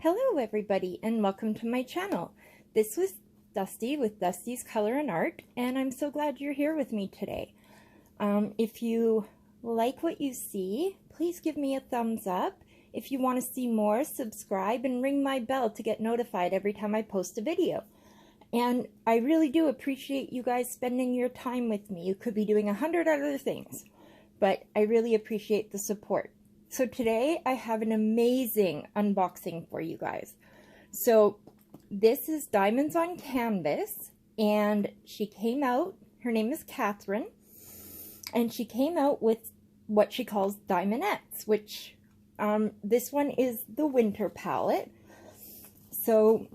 Hello everybody and welcome to my channel. This was Dusty with Dusty's Color and Art, and I'm so glad you're here with me today. If you like what you see, please give me a thumbs up. If you want to see more, subscribe and ring my bell to get notified every time I post a video. And I really do appreciate you guys spending your time with me. You could be doing 100 other things, but I really appreciate the support. So today I have an amazing unboxing for you guys. So this is Diamonds on Canvas, and she came out, her name is Catherine, and she came out with what she calls Diamondettes, which this one is the winter palette. So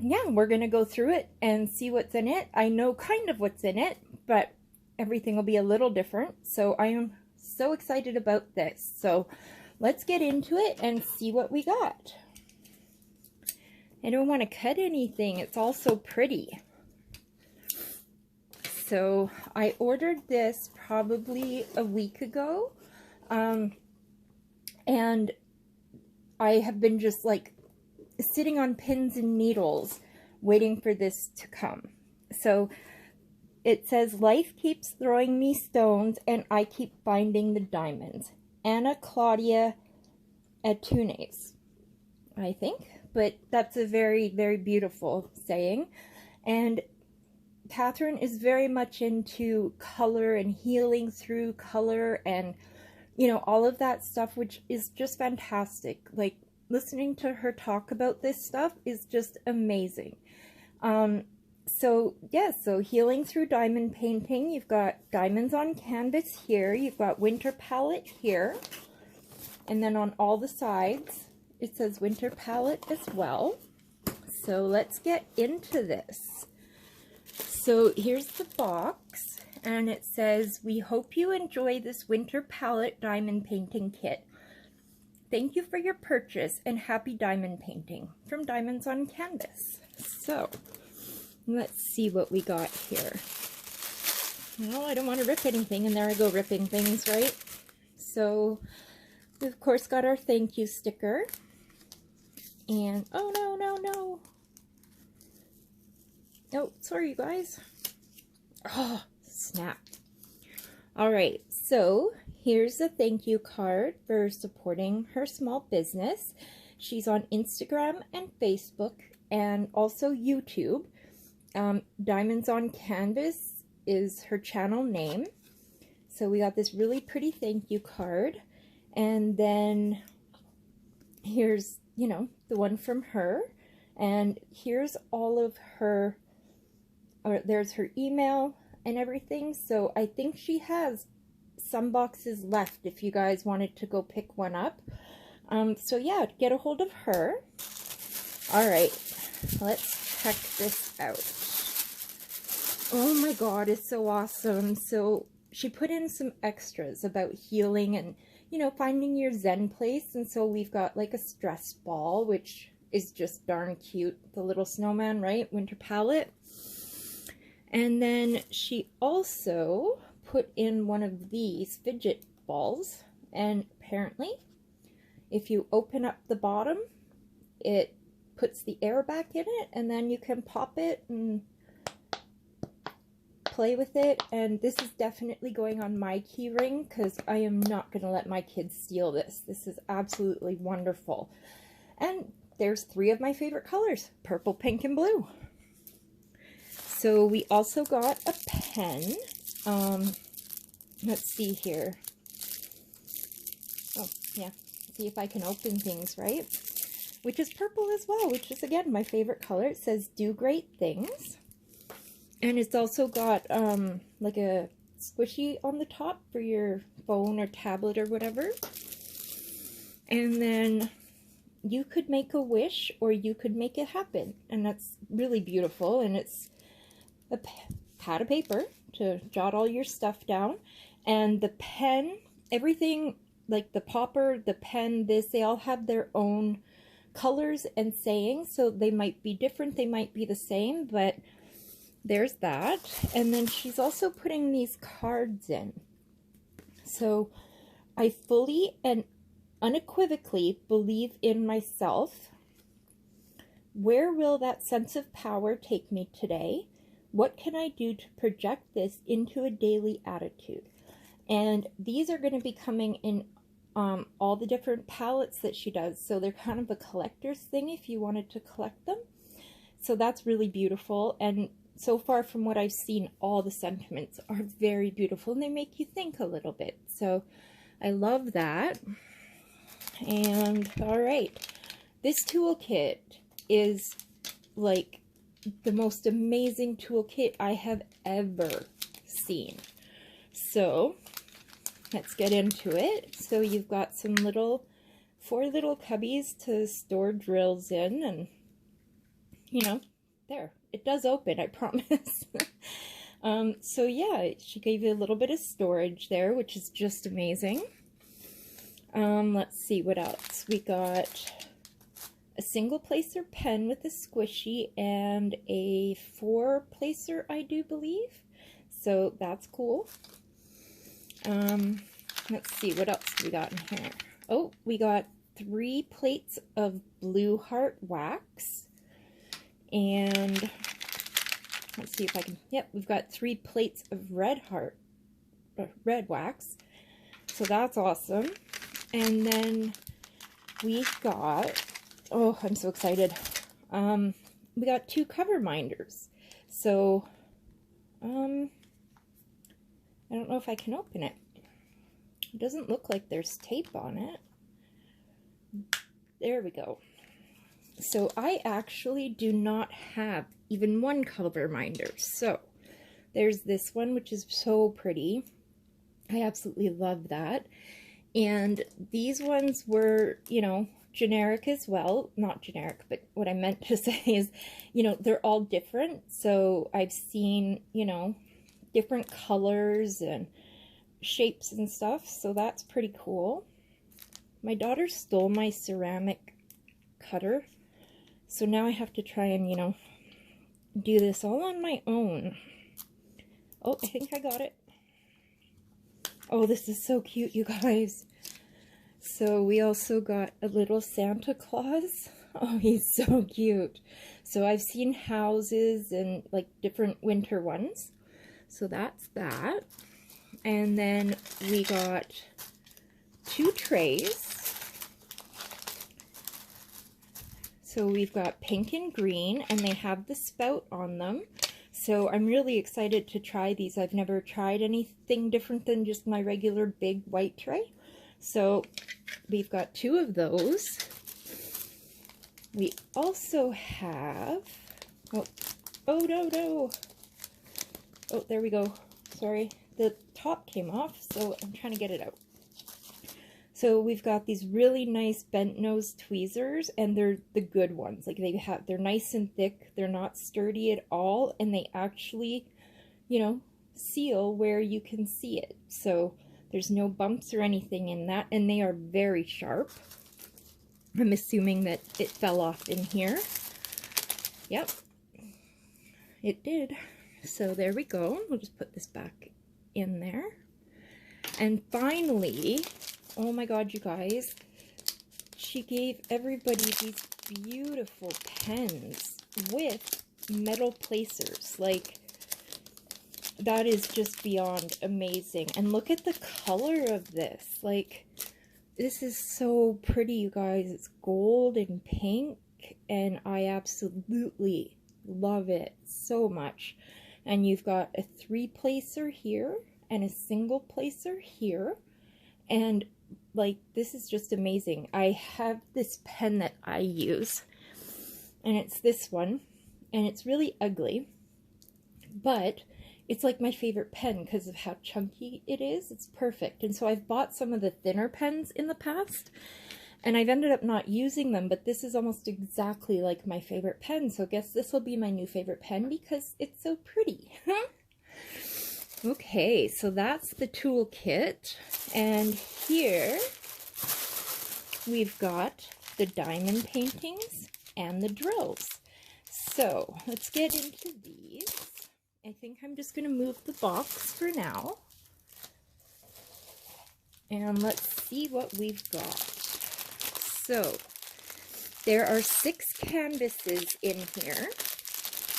yeah, we're going to go through it and see what's in it. I know kind of what's in it, but everything will be a little different. So I am so excited about this. So let's get into it and see what we got. I don't want to cut anything. It's all so pretty. So I ordered this probably a week ago. And I have been just like sitting on pins and needles waiting for this to come. So it says, "Life keeps throwing me stones and I keep finding the diamonds." Anna Claudia Atunes, I think. But that's a very, very beautiful saying. And Catherine is very much into color and healing through color and, you know, all of that stuff, which is just fantastic. Like, listening to her talk about this stuff is just amazing. So yeah, so healing through diamond painting. You've got Diamonds on Canvas here. You've got Winter Palette here. And then on all the sides, it says Winter Palette as well. So let's get into this. So here's the box, and it says, "We hope you enjoy this Winter Palette diamond painting kit. Thank you for your purchase and happy diamond painting from Diamonds on Canvas." So let's see what we got here. No, I don't want to rip anything, and there I go ripping things, right? So we of course got our thank you sticker. And oh no, no, no. Oh, sorry you guys. Oh, snap. Alright, so here's a thank you card for supporting her small business. She's on Instagram and Facebook and also YouTube. Diamonds on Canvas is her channel name. So we got this really pretty thank you card. And then here's, you know, the one from her. And here's all of her, there's her email and everything. So I think she has some boxes left if you guys wanted to go pick one up. So yeah, get a hold of her. All right, let's check this out. Oh my god, it's so awesome. So she put in some extras about healing and, you know, finding your zen place. And so we've got like a stress ball, which is just darn cute. The little snowman, right? Winter palette. And then she also put in one of these fidget balls. And apparently, if you open up the bottom, it puts the air back in it. And then you can pop it and play with it. And this is definitely going on my key ring because I am not going to let my kids steal this. This is absolutely wonderful. And there's 3 of my favorite colors: purple, pink, and blue. So we also got a pen. Let's see here. Oh, yeah. See if I can open things, right? Which is purple as well, which is, again, my favorite color. It says, "Do great things." And it's also got like a squishy on the top for your phone or tablet or whatever. And then you could make a wish or you could make it happen. And that's really beautiful. And it's a pad of paper to jot all your stuff down. And the pen, everything, like the popper, the pen, this, they all have their own colors and sayings. So they might be different, they might be the same, but there's that. And then she's also putting these cards in. So I fully and unequivocally believe in myself. Where will that sense of power take me today? What can I do to project this into a daily attitude? And these are going to be coming in all the different palettes that she does. So they're kind of a collector's thing if you wanted to collect them. So that's really beautiful. And so far from what I've seen, all the sentiments are very beautiful and they make you think a little bit. So I love that. And all right, this toolkit is like the most amazing toolkit I have ever seen. So let's get into it. So you've got some four little cubbies to store drills in, and you know, there, it does open, I promise. So yeah, she gave you a little bit of storage there, which is just amazing. Let's see what else. We got a single placer pen with a squishy and a 4-placer, I do believe. So that's cool. Let's see, what else do we got in here? Oh, we got 3 plates of blue heart wax. And let's see if I can, yep, we've got 3 plates of red wax. So that's awesome. And then we got, oh, I'm so excited. We got 2 cover minders. So, I don't know if I can open it. It doesn't look like there's tape on it. There we go. So I actually do not have even 1 cover minder. So there's this one, which is so pretty. I absolutely love that. And these ones were, you know, generic as well. Not generic, but what I meant to say is, you know, they're all different. So I've seen, you know, different colors and shapes and stuff. So that's pretty cool. My daughter stole my ceramic cutter. So now I have to try and, you know, do this all on my own. Oh, I think I got it. Oh, this is so cute, you guys. So we also got a little Santa Claus. Oh, he's so cute. So I've seen houses and like different winter ones. So that's that. And then we got 2 trays. So we've got pink and green, and they have the spout on them. So I'm really excited to try these. I've never tried anything different than just my regular big white tray. So we've got 2 of those. We also have, oh no. Oh, there we go. Sorry, the top came off, so I'm trying to get it out. So we've got these really nice bent nose tweezers, and they're the good ones. Like they're nice and thick. They're not sturdy at all, and they actually, you know, seal where you can see it. So there's no bumps or anything in that, and they are very sharp. I'm assuming that it fell off in here. Yep, it did. So there we go. We'll just put this back in there. And finally, oh my god, you guys, she gave everybody these beautiful pens with metal placers. Like, that is just beyond amazing. And look at the color of this. Like, this is so pretty, you guys. It's gold and pink, and I absolutely love it so much. And you've got a 3-placer here and a single placer here. And like, this is just amazing. I have this pen that I use, and it's this one, and it's really ugly, but it's like my favorite pen because of how chunky it is. It's perfect. And so I've bought some of the thinner pens in the past, and I've ended up not using them, but this is almost exactly like my favorite pen. So I guess this will be my new favorite pen because it's so pretty. Okay, so that's the toolkit, and here we've got the diamond paintings and the drills. So let's get into these. I think I'm just going to move the box for now, and let's see what we've got. So There are 6 canvases in here,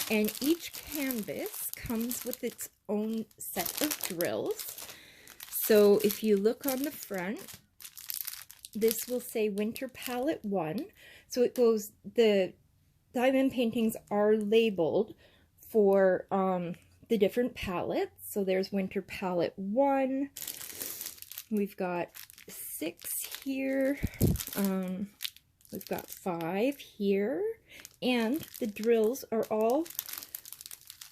and each canvas comes with its own set of drills. So if you look on the front, this will say Winter Pallet 1. So it goes, the diamond paintings are labeled for the different palettes. So there's Winter Palette 1. We've got 6 here. We've got 5 here. And the drills are all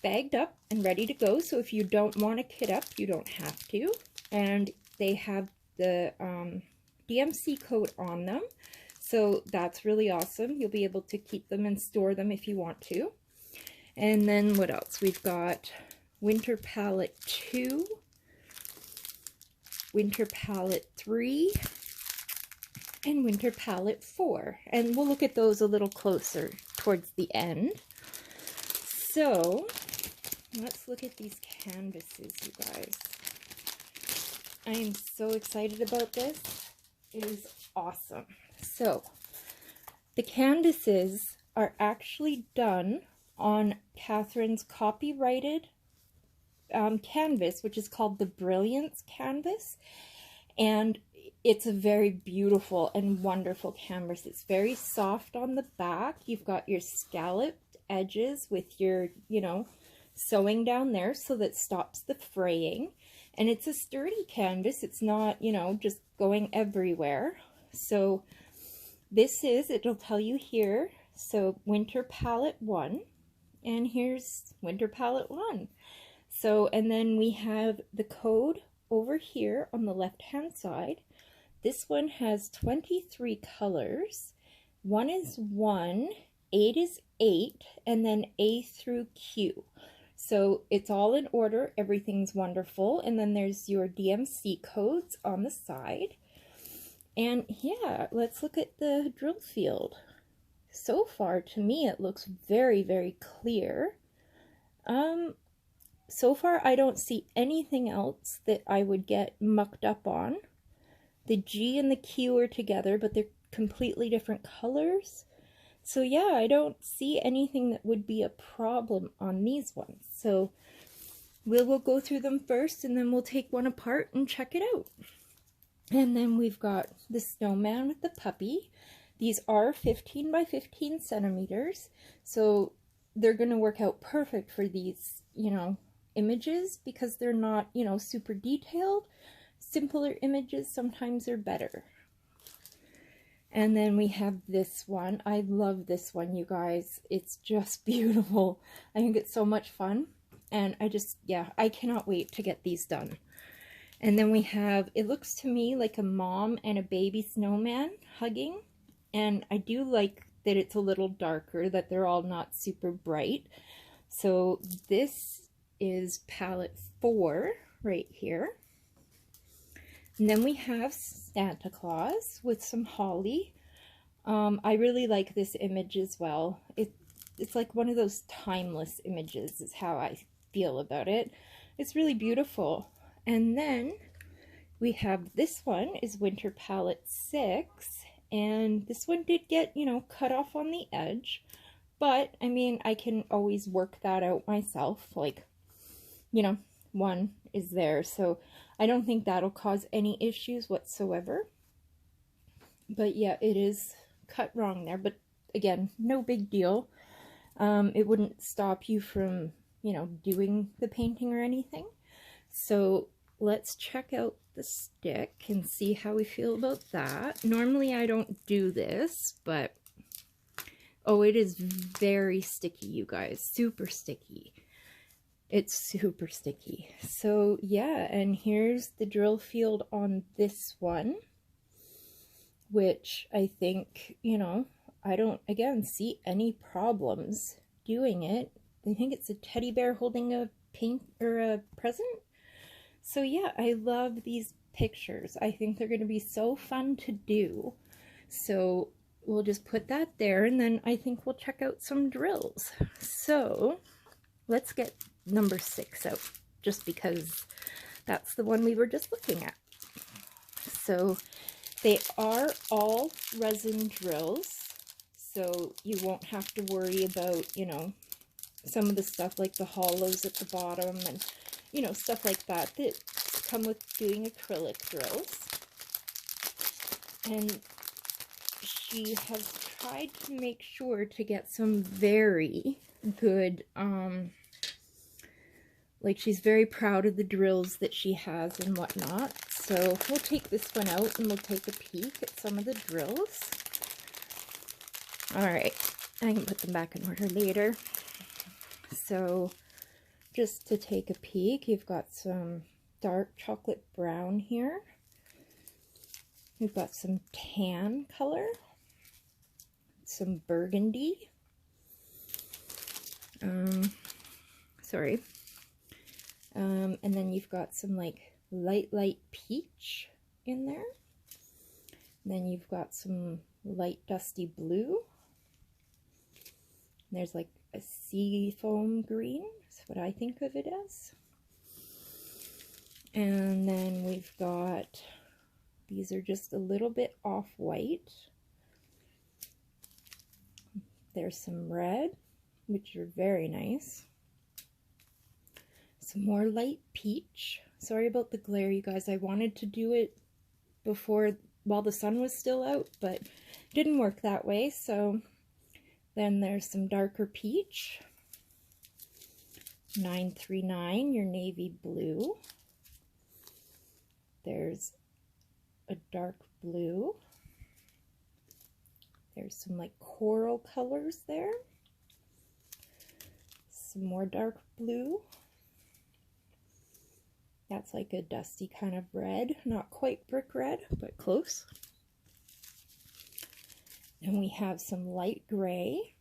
bagged up and ready to go. So if you don't want to kit up, you don't have to. And they have the DMC code on them. So that's really awesome. You'll be able to keep them and store them if you want to. And then what else? We've got Winter Palette 2, Winter Palette 3, and Winter Palette 4. And we'll look at those a little closer towards the end. So let's look at these canvases, you guys. I am so excited about this. It is awesome. So the canvases are actually done on Catherine's copyrighted canvas, which is called the Brilliance canvas, and it's a very beautiful and wonderful canvas. It's very soft on the back. You've got your scalloped edges with your, you know, sewing down there so that stops the fraying, and it's a sturdy canvas. It's not, you know, just going everywhere. So this is, it'll tell you here, so Winter Palette 1, and here's Winter Palette 1. So, and then we have the code over here on the left hand side. This one has 23 colors. 1 is 1, 8 is 8, and then A through Q. So it's all in order, everything's wonderful, and then there's your DMC codes on the side. And yeah, let's look at the drill field. So far, to me, it looks very, very clear. So far, I don't see anything else that I would get mucked up on. The G and the Q are together, but they're completely different colors. So yeah, I don't see anything that would be a problem on these ones. So we'll go through them first, and then we'll take one apart and check it out. And then we've got the snowman with the puppy. These are 15 by 15 centimeters, so they're going to work out perfect for these, you know, images, because they're not, you know, super detailed. Simpler images sometimes are better. And then we have this one. I love this one, you guys. It's just beautiful. I think it's so much fun, and I cannot wait to get these done. And then we have, it looks to me like a mom and a baby snowman hugging. And I do like that it's a little darker, that they're all not super bright. So this is palette 4 right here. And then we have Santa Claus with some holly. I really like this image as well. It's like one of those timeless images is how I feel about it. It's really beautiful. And then we have this one is Winter Palette 6. And this one did get, you know, cut off on the edge. But, I mean, I can always work that out myself. Like, you know, one is there. So I don't think that'll cause any issues whatsoever. But yeah, it is cut wrong there. But again, no big deal. It wouldn't stop you from, you know, doing the painting or anything. So let's check out the stick and see how we feel about that. Normally I don't do this, but oh, it is very sticky, you guys. Super sticky. It's super sticky. So yeah, and here's the drill field on this one, which I think, you know, I don't, again, see any problems doing it. I think it's a teddy bear holding a paint or a present. So yeah, I love these pictures. I think they're going to be so fun to do. So we'll just put that there, and then I think we'll check out some drills. So let's get number 6 out, just because that's the one we were just looking at. So they are all resin drills. so you won't have to worry about, you know, some of the stuff like the hollows at the bottom and, you know, stuff like that that come with doing acrylic drills. And she has tried to make sure to get some very good, like she's very proud of the drills that she has and whatnot. So we'll take this one out and we'll take a peek at some of the drills. Alright, I can put them back in order later. So just to take a peek, you've got some dark chocolate brown here. We've got some tan color, some burgundy, and then you've got some like light peach in there. And then you've got some light dusty blue. And there's like a sea foam green, is what I think of it as. And then we've got, these are just a little bit off-white. There's some red, which are very nice. Some more light peach. Sorry about the glare, you guys. I wanted to do it before, while the sun was still out, but didn't work that way. So then there's some darker peach. 939, your navy blue. There's a dark blue. There's some like coral colors there. Some more dark blue. That's like a dusty kind of red. Not quite brick red, but close. And we have some light gray.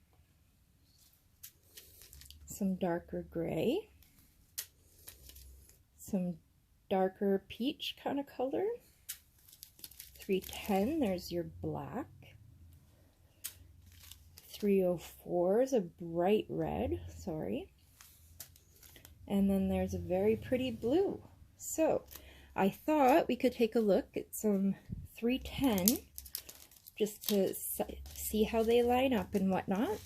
Some darker gray. Some darker peach kind of color. 310, there's your black. 304 is a bright red, sorry. And then there's a very pretty blue. So I thought we could take a look at some 310 just to see how they line up and whatnot.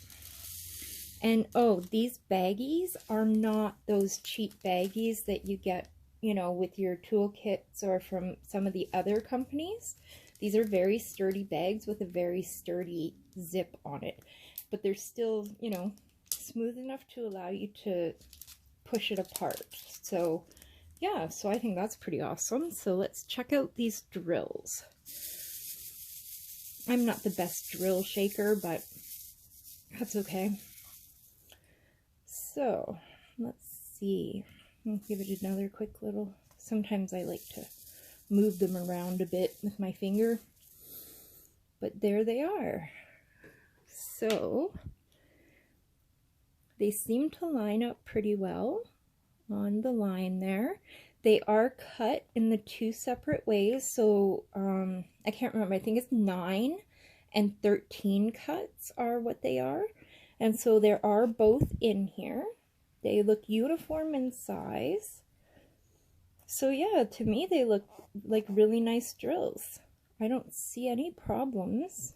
And oh, these baggies are not those cheap baggies that you get, you know, with your toolkits or from some of the other companies. These are very sturdy bags with a very sturdy zip on it, but they're still, you know, smooth enough to allow you to push it apart. So yeah, so I think that's pretty awesome. So let's check out these drills. I'm not the best drill shaker, but that's okay. So let's see. I'll give it another quick little, sometimes I like to move them around a bit with my finger, but there they are. So they seem to line up pretty well on the line there. They are cut in the two separate ways, so I can't remember, I think it's 9 and 13 cuts are what they are, and so there are both in here. They look uniform in size. So yeah, to me they look like really nice drills. I don't see any problems.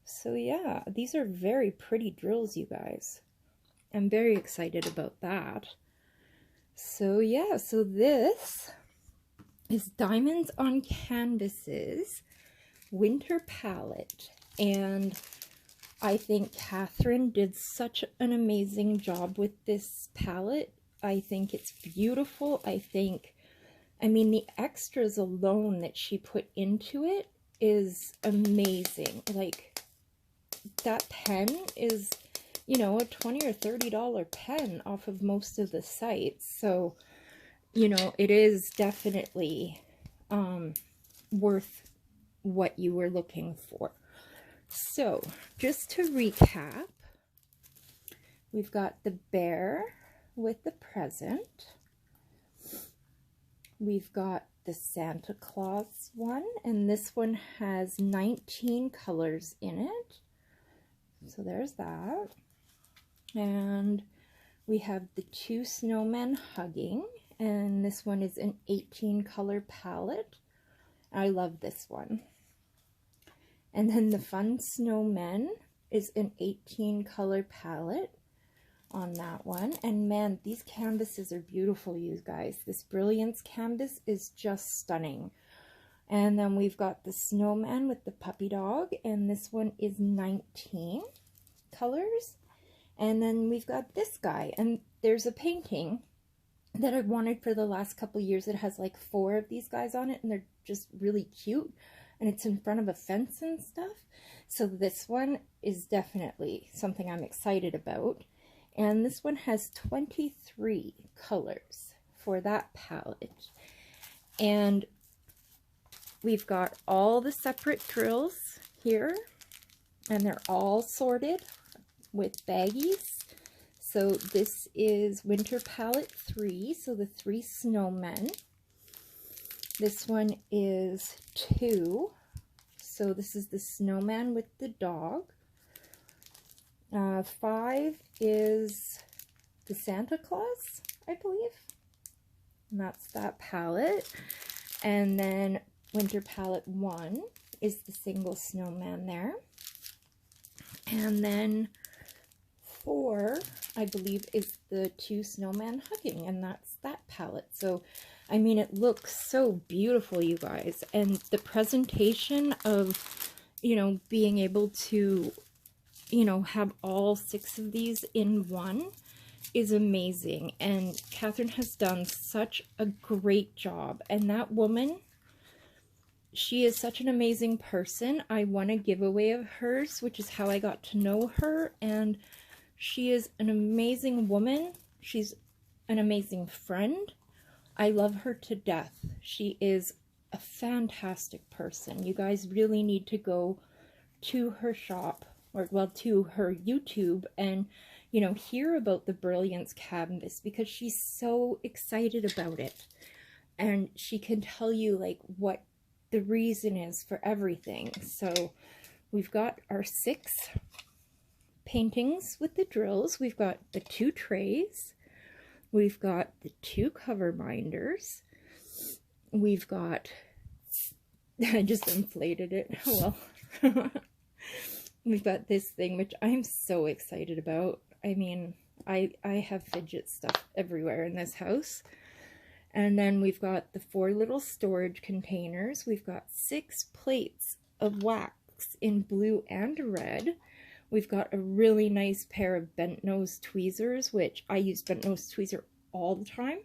So yeah, these are very pretty drills, you guys. I'm very excited about that. So yeah, so this is Diamonds on Canvases Winter Palette. And I think Catherine did such an amazing job with this palette. I think it's beautiful. I mean, the extras alone that she put into it is amazing. Like, that pen is, you know, a $20 or $30 pen off of most of the sites. So, you know, it is definitely worth what you were looking for. So, just to recap, we've got the bear with the present. We've got the Santa Claus one, and this one has 19 colors in it. So there's that. And we have the two snowmen hugging, and this one is an 18 color palette. I love this one. And then the Fun Snowmen is an 18 color palette on that one. And man, these canvases are beautiful, you guys. This Brilliance canvas is just stunning. And then we've got the snowman with the puppy dog, and this one is 19 colors. And then we've got this guy, and there's a painting that I wanted for the last couple years. It has like 4 of these guys on it, and they're just really cute, and it's in front of a fence and stuff. So this one is definitely something I'm excited about. And this one has 23 colors for that palette. And we've got all the separate drills here, and they're all sorted with baggies. So this is Winter Palette 3, so the 3 snowmen. This one is 2, so this is the snowman with the dog. 5 is the Santa Claus, I believe. And that's that palette. And then Winter Palette 1 is the single snowman there. And then 4, I believe, is the 2 snowman hugging, and that's that palette. So, I mean, it looks so beautiful, you guys. And the presentation of, you know, being able to, you know, have all 6 of these in one is amazing. And Catherine has done such a great job. And that woman, she is such an amazing person. I won a giveaway of hers, which is how I got to know her. And she is an amazing woman. She's an amazing friend. I love her to death. She is a fantastic person. You guys really need to go to her shop, or well, to her YouTube, and, you know, hear about the Brilliance canvas, because she's so excited about it. And she can tell you, like, what the reason is for everything. So we've got our 6 paintings with the drills. We've got the 2 trays. We've got the 2 cover binders. We've got, I just inflated it. Oh well. We've got this thing, which I'm so excited about. I mean, I have fidget stuff everywhere in this house. And then we've got the 4 little storage containers. We've got 6 plates of wax in blue and red. We've got a really nice pair of bent nose tweezers, which I use bent nose tweezer all the time.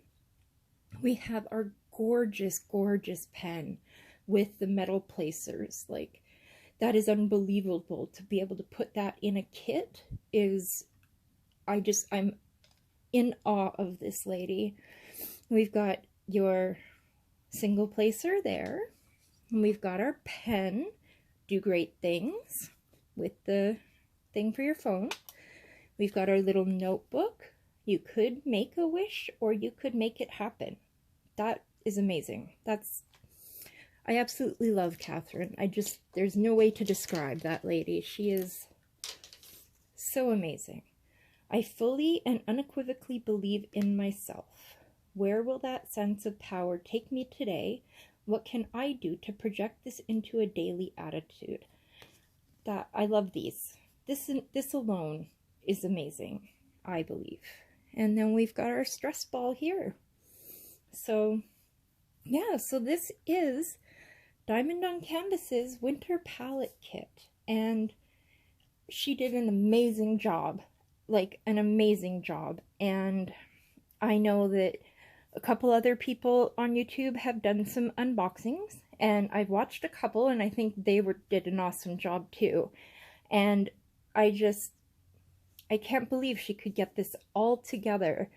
We have our gorgeous, gorgeous pen with the metal placers. Like, that is unbelievable to be able to put that in a kit. Is, I'm in awe of this lady. We've got your single placer there. And we've got our pen, Do Great Things, with the thing for your phone. We've got our little notebook. You could make a wish, or you could make it happen. That is amazing. I absolutely love Catherine. There's no way to describe that lady. She is so amazing. I fully and unequivocally believe in myself. Where will that sense of power take me today? What can I do to project this into a daily attitude? I love these. This alone is amazing, I believe. And then we've got our stress ball here. So, yeah, so this is Diamond on Canvas's Winter Palette Kit. And she did an amazing job. Like, an amazing job. And I know that a couple other people on YouTube have done some unboxings, and I've watched a couple, and I think they did an awesome job too. And I can't believe she could get this all together,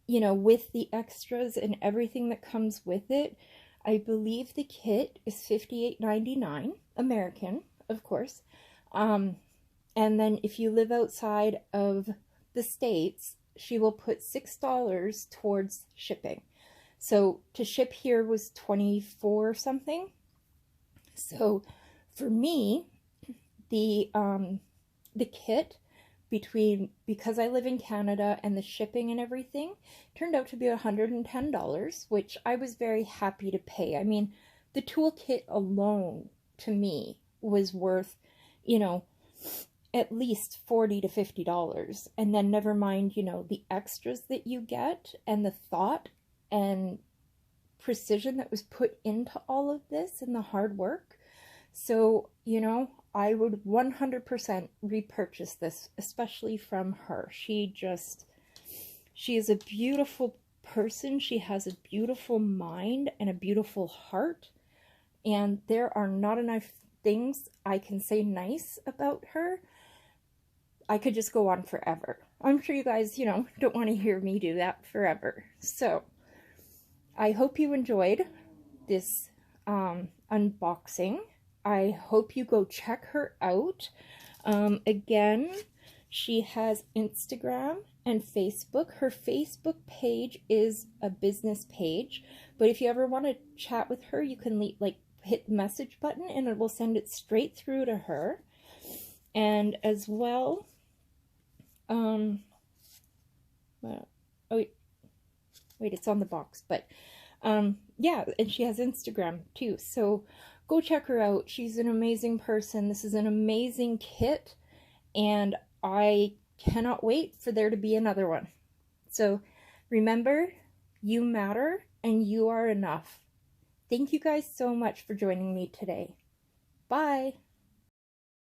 you know, with the extras and everything that comes with it. I believe the kit is $58.99, American, of course. And then if you live outside of the States, she will put $6 towards shipping. So to ship here was $24 something. So for me, the kit, because I live in Canada and the shipping and everything, turned out to be $110, which I was very happy to pay. I mean, the toolkit alone, to me, was worth, you know, at least $40 to $50. And then never mind, you know, the extras that you get and the thought and precision that was put into all of this and the hard work. So, you know, I would 100% repurchase this, especially from her. She is a beautiful person. She has a beautiful mind and a beautiful heart. And there are not enough things I can say nice about her. I could just go on forever. I'm sure you guys, you know, don't want to hear me do that forever. So, I hope you enjoyed this unboxing. I hope you go check her out. Again, she has Instagram and Facebook. Her Facebook page is a business page, but if you ever want to chat with her, you can hit the message button and it will send it straight through to her. And as well, wait, it's on the box, but yeah, and she has Instagram too, so go check her out. She's an amazing person. This is an amazing kit, and I cannot wait for there to be another one. So remember, you matter and you are enough. Thank you guys so much for joining me today. Bye.